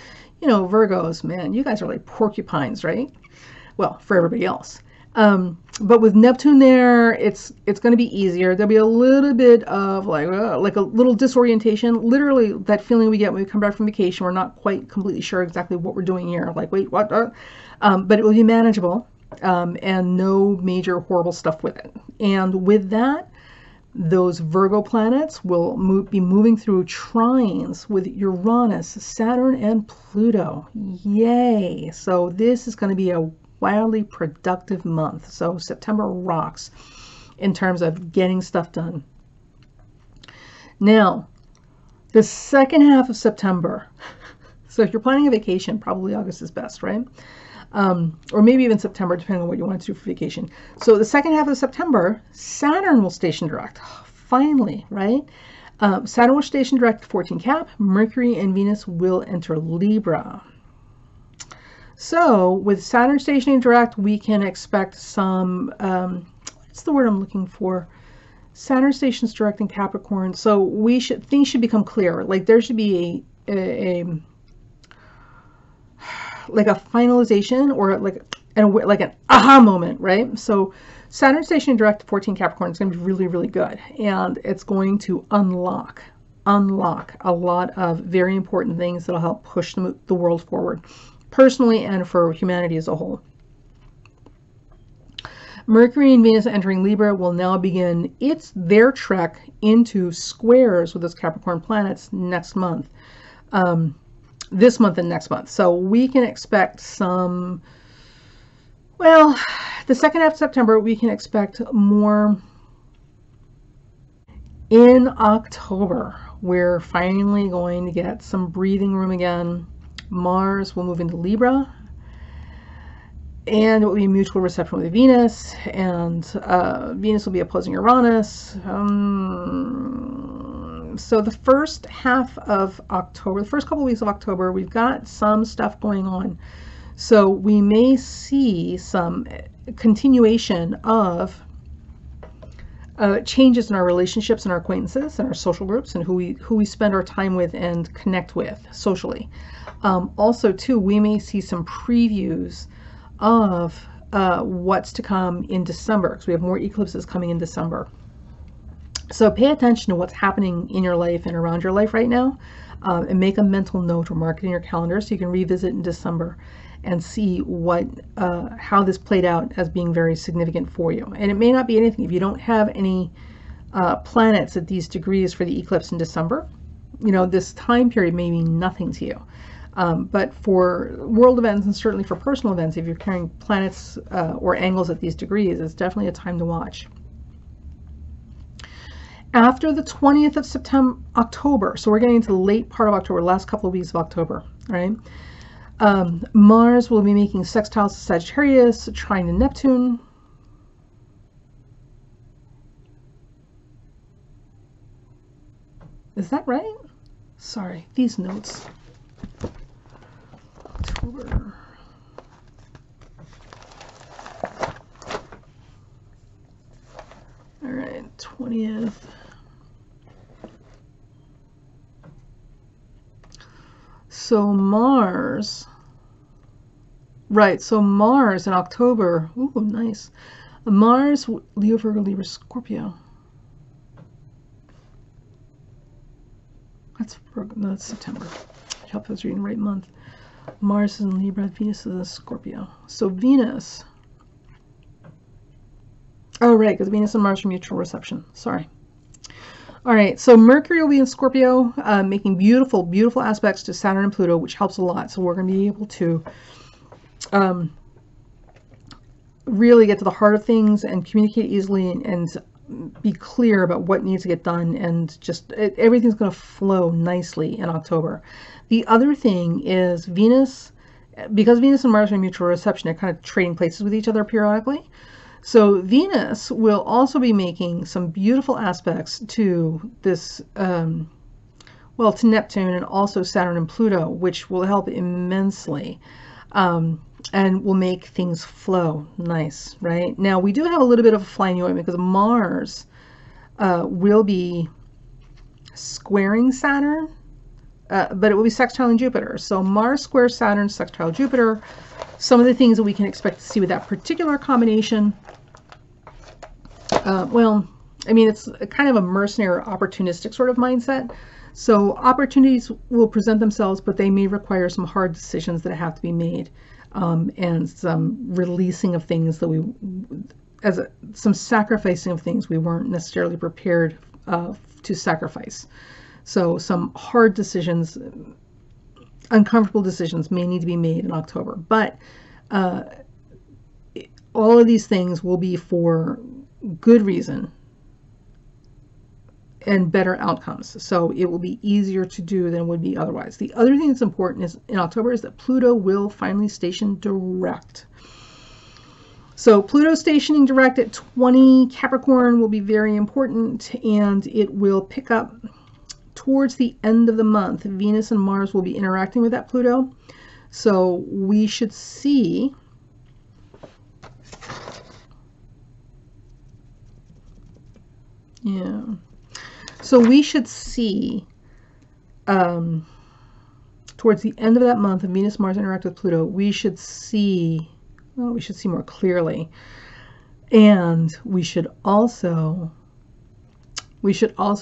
Virgos, man, you guys are like porcupines, right? Well, for everybody else. But with Neptune there, it's going to be easier. There'll be a little bit of like a little disorientation. Literally that feeling we get when we come back from vacation. We're not quite completely sure exactly what we're doing here. Like, wait, what? But it will be manageable, and no major horrible stuff with it. And with that, those Virgo planets will be moving through trines with Uranus, Saturn, and Pluto. Yay! So this is going to be a wildly productive month. So September rocks in terms of getting stuff done. Now, the second half of September, so if you're planning a vacation, probably August is best, right? Or maybe even September, depending on what you want to do for vacation. So the second half of September, Saturn will station direct. Finally, right? Saturn will station direct 14 Cap. Mercury and Venus will enter Libra. So with Saturn stationing direct, we can expect some, what's the word I'm looking for? Saturn stations direct in Capricorn. So things should become clear. Like there should be like a finalization or like an aha moment, right? So Saturn stationing direct to 14 Capricorn is going to be really, really good. And it's going to unlock a lot of very important things that'll help push the world forward, personally and for humanity as a whole. Mercury and Venus entering Libra will now begin their trek into squares with those Capricorn planets next month. This month and next month. So we can expect some, well, the second half of September, we can expect more. In October, we're finally going to get some breathing room again. Mars will move into Libra, and it will be mutual reception with Venus, and Venus will be opposing Uranus. So the first half of October, the first couple of weeks of October, we've got some stuff going on. So we may see some continuation of changes in our relationships and our acquaintances and our social groups and who we spend our time with and connect with socially. Also, too, we may see some previews of what's to come in December, because we have more eclipses coming in December. So pay attention to what's happening in your life and around your life right now, and make a mental note or mark it in your calendar so you can revisit in December and see how this played out as being very significant for you. And it may not be anything. If you don't have any planets at these degrees for the eclipse in December, this time period may mean nothing to you. But for world events and certainly for personal events, if you're carrying planets or angles at these degrees, it's definitely a time to watch. After the 20th of October, so we're getting into the late part of October, last couple of weeks of October, right? Mars will be making sextiles to Sagittarius, trine to Neptune. Is that right? Sorry, these notes. October. All right, 20th. So Mars, right, so Mars in October, ooh, nice. Mars, Leo, Virgo, Libra, Scorpio. That's Virgo, no, that's September. I hope I was reading the right month. Mars is in Libra, Venus is in Scorpio. So Venus, oh, right, because Venus and Mars are mutual reception, sorry. All right, so Mercury will be in Scorpio, making beautiful, beautiful aspects to Saturn and Pluto, which helps a lot. So we're going to be able to really get to the heart of things and communicate easily and be clear about what needs to get done, and just everything's going to flow nicely in October. The other thing is Venus, because Venus and Mars are in mutual reception, they're kind of trading places with each other periodically. So Venus will also be making some beautiful aspects to this, well, to Neptune and also Saturn and Pluto, which will help immensely and will make things flow nice, right? Now, we do have a little bit of a fly in the ointment because Mars will be squaring Saturn, but it will be sextile in Jupiter. So Mars squares Saturn, sextile Jupiter. Some of the things that we can expect to see with that particular combination, well, I mean, it's a kind of a mercenary, opportunistic sort of mindset. So opportunities will present themselves, but they may require some hard decisions that have to be made, and some releasing of things that some sacrificing of things we weren't necessarily prepared to sacrifice. So some hard decisions, uncomfortable decisions may need to be made in October, but all of these things will be for good reason and better outcomes. So it will be easier to do than it would be otherwise. The other thing that's important is in October is that Pluto will finally station direct. So Pluto stationing direct at 20 Capricorn will be very important, and it will pick up towards the end of the month. Venus and Mars will be interacting with that Pluto. So we should see so we should see towards the end of that month, of Venus, Mars interact with Pluto, we should see, well, we should see more clearly. And we should also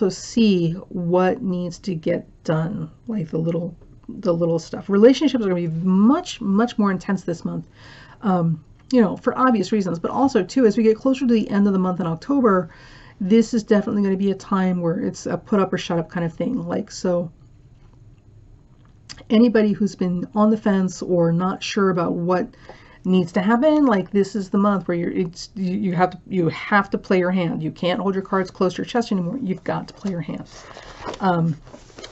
see what needs to get done, like the little stuff. Relationships are going to be much more intense this month, you know, for obvious reasons, but also too, as we get closer to the end of the month in October, this is definitely going to be a time where it's a put up or shut up kind of thing. Like, so anybody who's been on the fence or not sure about what needs to happen, like, this is the month where you have to play your hand. You can't hold your cards close to your chest anymore. You've got to play your hand.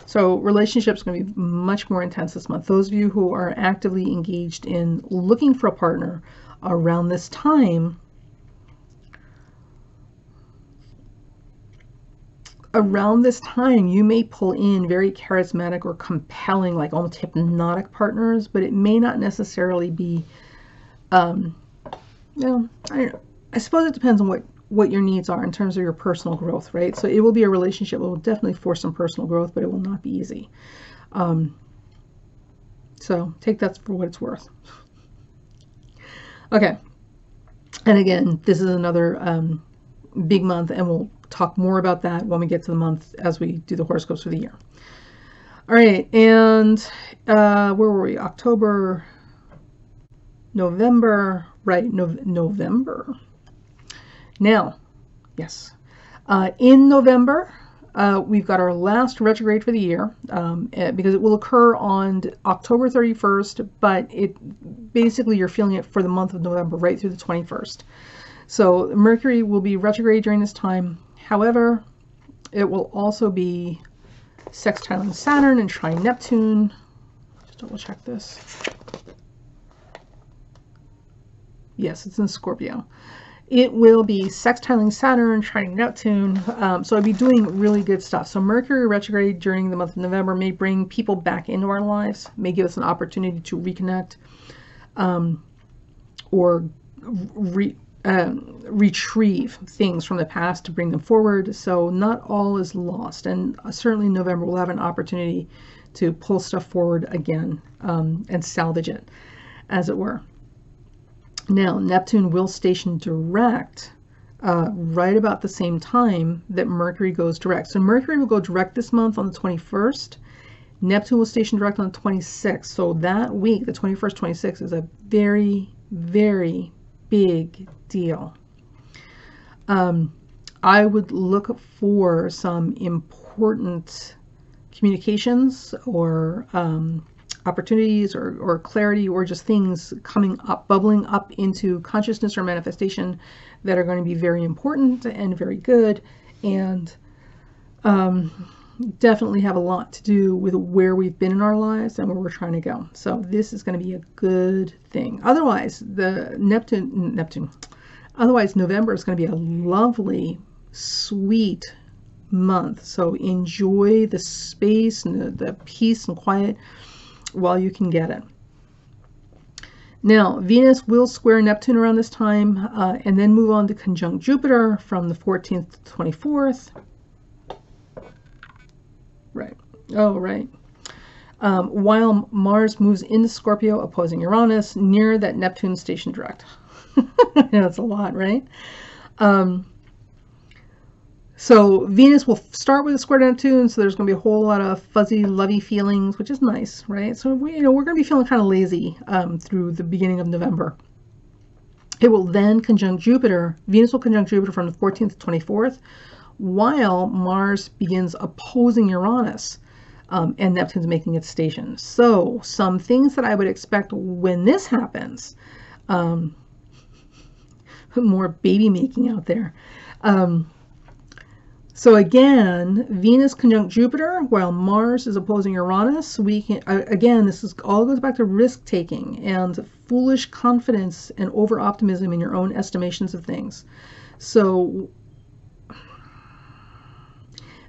So relationships are going to be much more intense this month. Those of you who are actively engaged in looking for a partner around this time, you may pull in very charismatic or compelling, like almost hypnotic partners, but it may not necessarily be, you know, I don't know. I suppose it depends on what your needs are in terms of your personal growth, right? So it will be a relationship that will definitely force some personal growth, but it will not be easy. So take that for what it's worth. Okay. And again, this is another big month, and we'll talk more about that when we get to the month as we do the horoscopes for the year. All right, and where were we? October, November, right? November. Now, yes, in November, we've got our last retrograde for the year, because it will occur on October 31st, but basically you're feeling it for the month of November, right through the 21st. So Mercury will be retrograde during this time. However, it will also be sextiling Saturn and trine Neptune. Just double check this. Yes, it's in Scorpio. It will be sextiling Saturn, trining Neptune. So I'll be doing really good stuff. So Mercury retrograde during the month of November may bring people back into our lives, may give us an opportunity to reconnect, or retrieve things from the past to bring them forward. So not all is lost. And certainly in November we'll have an opportunity to pull stuff forward again, and salvage it, as it were. Now, Neptune will station direct right about the same time that Mercury goes direct. So Mercury will go direct this month on the 21st. Neptune will station direct on the 26th. So that week, the 21st, 26th, is a very, very big deal. I would look for some important communications or opportunities or clarity, or just things coming up, bubbling up into consciousness or manifestation that are going to be very important and very good, and definitely have a lot to do with where we've been in our lives and where we're trying to go. So this is going to be a good thing. Otherwise, otherwise November is going to be a lovely, sweet month. So enjoy the space and the peace and quiet while you can get it. Now, Venus will square Neptune around this time, and then move on to conjunct Jupiter from the 14th to 24th. Right. Oh, right. While Mars moves into Scorpio, opposing Uranus, near that Neptune station direct. That's a lot, right? So Venus will start with a square to Neptune, so there's going to be a whole lot of fuzzy, lovey feelings, which is nice, right? So we're going to be feeling kind of lazy through the beginning of November. It will then conjunct Jupiter. Venus will conjunct Jupiter from the 14th to 24th, while Mars begins opposing Uranus, and Neptune's making its station. So some things that I would expect when this happens, more baby making out there. So again, Venus conjunct Jupiter while Mars is opposing Uranus. We can, again, this is all goes back to risk taking and foolish confidence and over optimism in your own estimations of things. So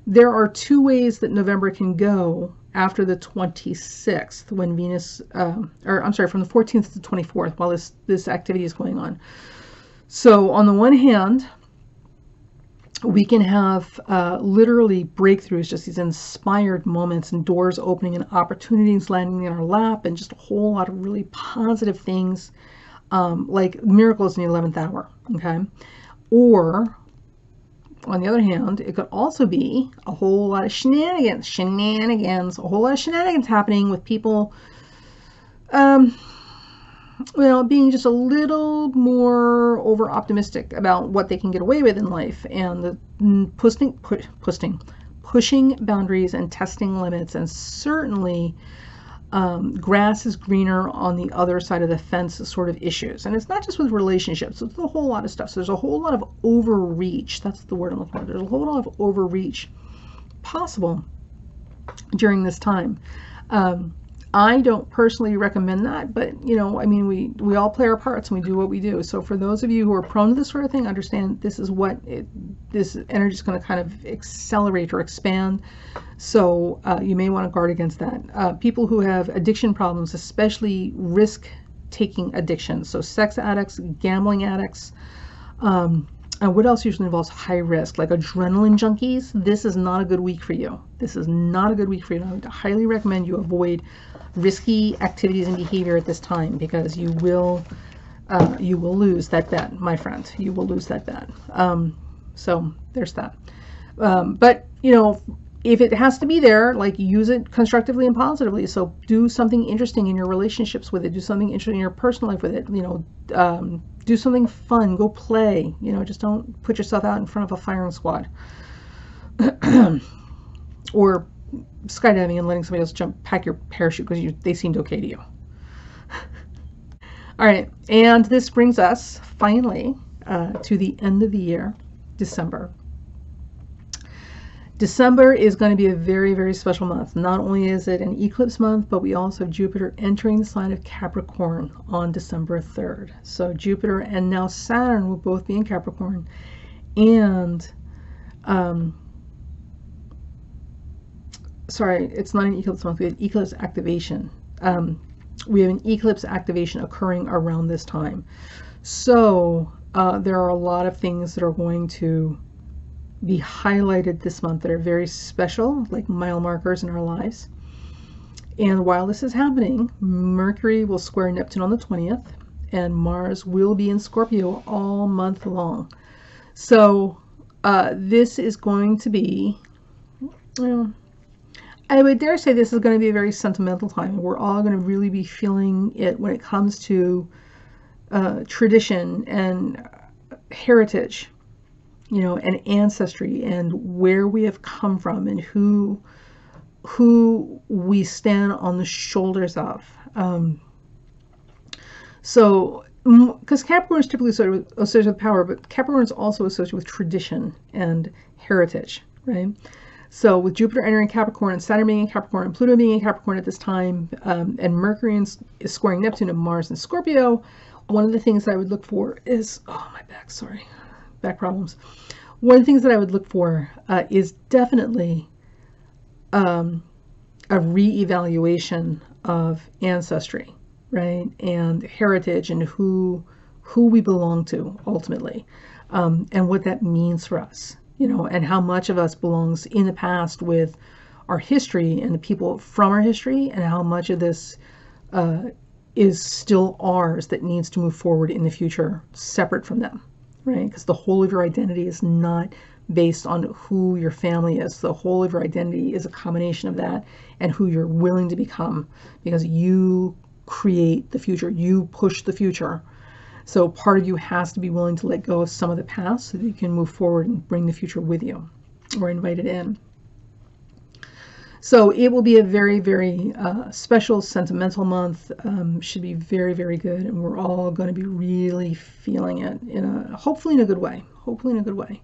there are two ways that November can go after the 26th, when Venus, or I'm sorry, from the 14th to the 24th, while this activity is going on. So on the one hand, we can have literally breakthroughs, just these inspired moments and doors opening and opportunities landing in our lap, and just a whole lot of really positive things, like miracles in the 11th hour, okay? Or, on the other hand, it could also be a whole lot of shenanigans, a whole lot of shenanigans happening with people, well, being just a little more over optimistic about what they can get away with in life, and pushing boundaries and testing limits, and certainly grass is greener on the other side of the fence sort of issues. And it's not just with relationships, it's a whole lot of stuff. So there's a whole lot of overreach. That's the word I'm looking for. There's a whole lot of overreach possible during this time. I don't personally recommend that, but I mean, we all play our parts and we do what we do. So for those of you who are prone to this sort of thing, understand this is what this energy is going to kind of accelerate or expand. So you may want to guard against that. People who have addiction problems, especially risk-taking addictions, so sex addicts, gambling addicts, and what else usually involves high risk, like adrenaline junkies, this is not a good week for you. This is not a good week for you. I would highly recommend you avoid risky activities and behavior at this time, because you will lose that bet, my friend. You will lose that bet. So there's that. But if it has to be there, like, use it constructively and positively. So do something interesting in your relationships with it. Do something interesting in your personal life with it. Do something fun. Go play. Just don't put yourself out in front of a firing squad. Or skydiving and letting somebody else pack your parachute because they seemed okay to you. All right, and this brings us finally to the end of the year, December. December is going to be a very, very special month. Not only is it an eclipse month, but we also have Jupiter entering the sign of Capricorn on December 3rd. So Jupiter and now Saturn will both be in Capricorn. And, sorry, it's not an eclipse month. We have eclipse activation. We have an eclipse activation occurring around this time. So there are a lot of things that are going to be highlighted this month that are very special, like mile markers in our lives. And while this is happening, Mercury will square Neptune on the 20th, and Mars will be in Scorpio all month long. So this is going to be, well, I would dare say this is going to be a very sentimental time. We're all going to really be feeling it when it comes to tradition and heritage, you know, and ancestry, and where we have come from, and who we stand on the shoulders of. So, because Capricorn is typically associated with power, but Capricorn is also associated with tradition and heritage, right? So with Jupiter entering Capricorn and Saturn being in Capricorn and Pluto being in Capricorn at this time, and Mercury is squaring Neptune and Mars in Scorpio, one of the things that I would look for is, oh, my back, sorry, back problems. One of the things that I would look for is definitely a reevaluation of ancestry, right, and heritage, and who we belong to ultimately, and what that means for us. You know, and how much of us belongs in the past with our history and the people from our history, and how much of this is still ours that needs to move forward in the future separate from them, right? Because the whole of your identity is not based on who your family is. The whole of your identity is a combination of that and who you're willing to become, because you create the future, you push the future. So part of you has to be willing to let go of some of the past so that you can move forward and bring the future with you, or invite it in. So it will be a very, very special, sentimental month. Should be very, very good, and we're all going to be really feeling it hopefully in a good way. Hopefully in a good way.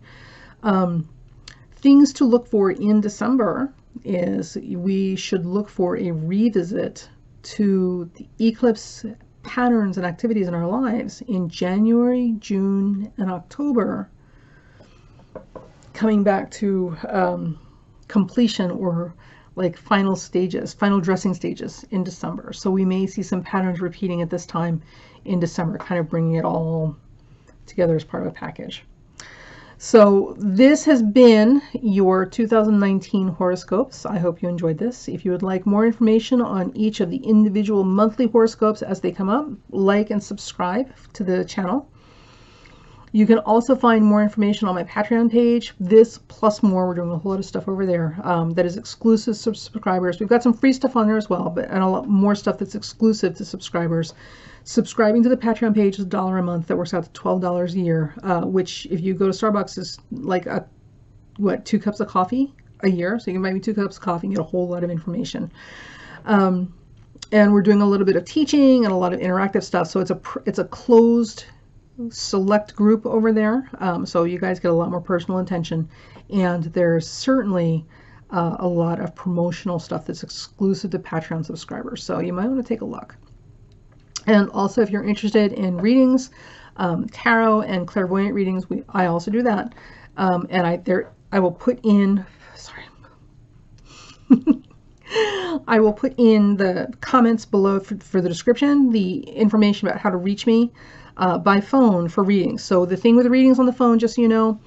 Things to look for in December is we should look for a revisit to the eclipse patterns and activities in our lives in January, June, and October, coming back to completion, or like final stages, final dressing stages in December. So we may see some patterns repeating at this time in December, kind of bringing it all together as part of a package. So this has been your 2019 horoscopes. I hope you enjoyed this. If you would like more information on each of the individual monthly horoscopes as they come up, like and subscribe to the channel. You can also find more information on my Patreon page. This plus more, we're doing a whole lot of stuff over there that is exclusive to subscribers. We've got some free stuff on there as well, and a lot more stuff that's exclusive to subscribers. Subscribing to the Patreon page is $1 a month. That works out to $12 a year, which if you go to Starbucks is like 2 cups of coffee a year. So you can buy me 2 cups of coffee and get a whole lot of information. And we're doing a little bit of teaching and a lot of interactive stuff. So it's a closed select group over there. So you guys get a lot more personal attention, and there's certainly a lot of promotional stuff that's exclusive to Patreon subscribers. So you might want to take a look. And also, if you're interested in readings, tarot and clairvoyant readings, I also do that. And I will put in, sorry, I will put in the comments below for the description, the information about how to reach me by phone for readings. So the thing with the readings on the phone, just so you know,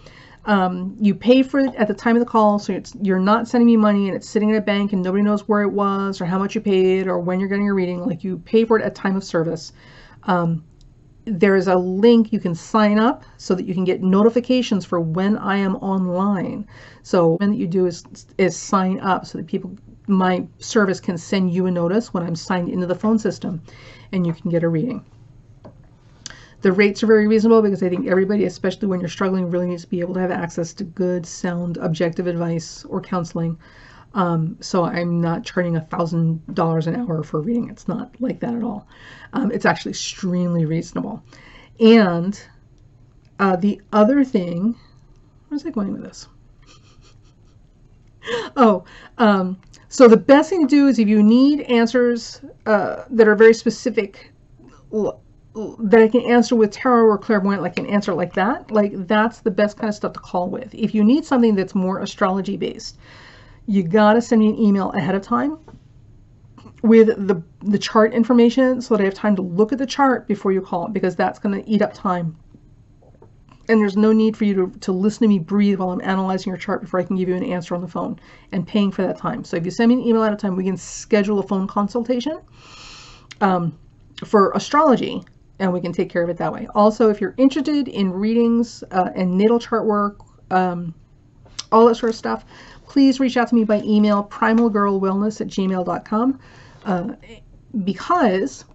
you pay for it at the time of the call, so you're not sending me money and it's sitting in a bank and nobody knows where it was or how much you paid or when you're getting your reading. Like, you pay for it at time of service. There is a link you can sign up so that you can get notifications for when I am online. So what you do is sign up so that my service can send you a notice when I'm signed into the phone system, and you can get a reading. The rates are very reasonable because I think everybody, especially when you're struggling, really needs to be able to have access to good, sound, objective advice or counseling. So I'm not charging $1,000 an hour for a reading. It's not like that at all. It's actually extremely reasonable. And the other thing, where's I going with this? Oh, so the best thing to do is if you need answers that are very specific, that I can answer with tarot or clairvoyant, like an answer like that, like that's the best kind of stuff to call with. If you need something that's more astrology based, you gotta send me an email ahead of time with the chart information so that I have time to look at the chart before you call it, because that's going to eat up time. And there's no need for you to listen to me breathe while I'm analyzing your chart before I can give you an answer on the phone and paying for that time. So if you send me an email at a time, we can schedule a phone consultation for astrology, and we can take care of it that way. Also, if you're interested in readings and natal chart work, all that sort of stuff, please reach out to me by email, primalgirlwellness@gmail.com, because,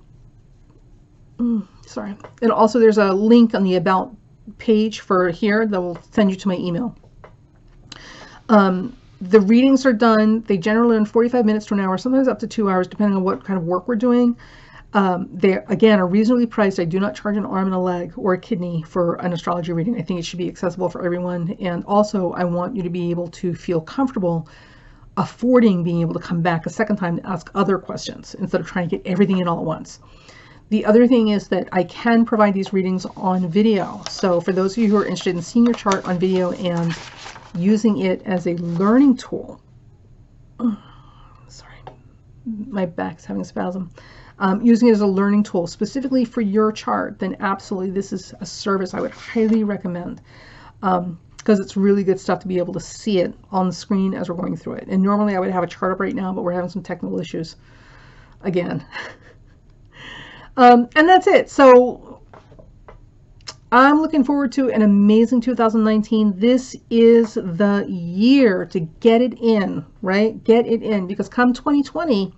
sorry, and also there's a link on the About page for here that will send you to my email. The readings are done. They generally in 45 minutes to an hour, sometimes up to 2 hours, depending on what kind of work we're doing. They, again, are reasonably priced. I do not charge an arm and a leg or a kidney for an astrology reading. I think it should be accessible for everyone. And also, I want you to be able to feel comfortable affording being able to come back a second time to ask other questions instead of trying to get everything in all at once. The other thing is that I can provide these readings on video. So for those of you who are interested in seeing your chart on video and using it as a learning tool, sorry, my back's having a spasm. Using it as a learning tool specifically for your chart, then absolutely this is a service I would highly recommend, because it's really good stuff to be able to see it on the screen as we're going through it. And normally I would have a chart up right now, but we're having some technical issues again. And that's it. So I'm looking forward to an amazing 2019. This is the year to get it in, right? Get it in, because come 2020,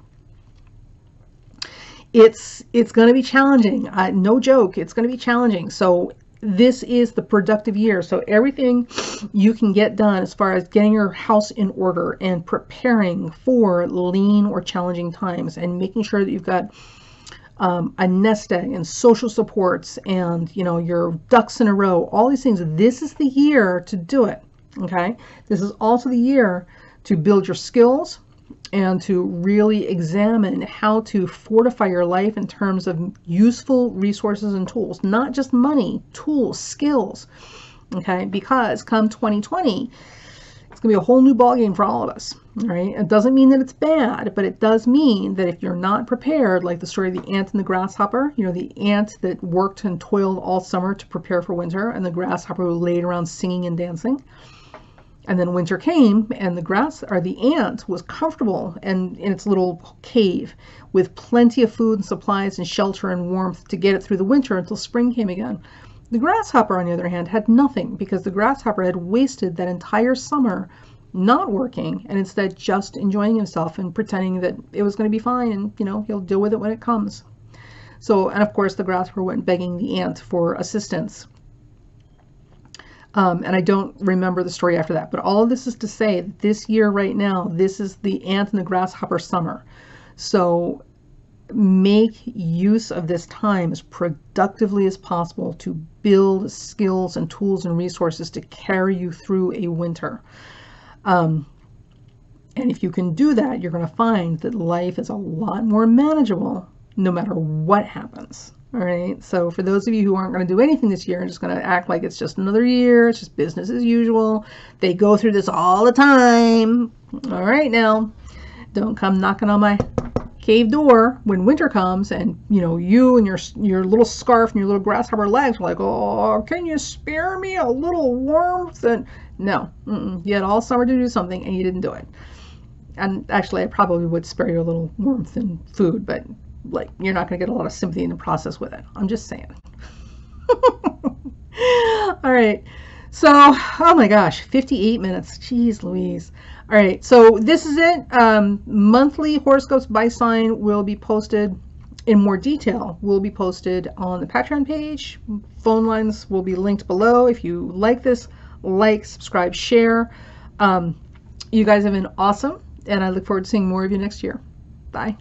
it's going to be challenging. No joke, it's going to be challenging. So this is the productive year. So everything you can get done as far as getting your house in order and preparing for lean or challenging times, and making sure that you've got a nest egg and social supports and, you know, your ducks in a row, all these things. This is the year to do it. Okay. This is also the year to build your skills and to really examine how to fortify your life in terms of useful resources and tools, not just money, tools, skills. Okay. Because come 2020, it's going to be a whole new ballgame for all of us. All right. It doesn't mean that it's bad, but it does mean that if you're not prepared, like the story of the ant and the grasshopper, you know, the ant that worked and toiled all summer to prepare for winter, and the grasshopper who laid around singing and dancing. And then winter came, and the ant was comfortable and in its little cave with plenty of food and supplies and shelter and warmth to get it through the winter until spring came again. The grasshopper, on the other hand, had nothing, because the grasshopper had wasted that entire summer not working and instead just enjoying himself and pretending that it was going to be fine, and, you know, he'll deal with it when it comes. So, and of course, the grasshopper went begging the ant for assistance. And I don't remember the story after that. But all of this is to say that this year right now, this is the ant and the grasshopper summer. So make use of this time as productively as possible to build skills and tools and resources to carry you through a winter. And if you can do that, you're going to find that life is a lot more manageable no matter what happens. All right. So for those of you who aren't going to do anything this year and just going to act like it's just another year, it's just business as usual. They go through this all the time. All right. Now, don't come knocking on my cave door when winter comes, and, you know, you and your little scarf and your little grasshopper legs are like, oh, can you spare me a little warmth? And no, you had all summer to do something and you didn't do it. And actually, I probably would spare you a little warmth and food, but like, you're not going to get a lot of sympathy in the process with it. I'm just saying. All right. So, oh my gosh, 58 minutes. Jeez Louise. All right. So this is it. Monthly horoscopes by sign will be posted in more detail. Will be posted on the Patreon page. Phone lines will be linked below. If you like this, like, subscribe, share. You guys have been awesome, and I look forward to seeing more of you next year. Bye.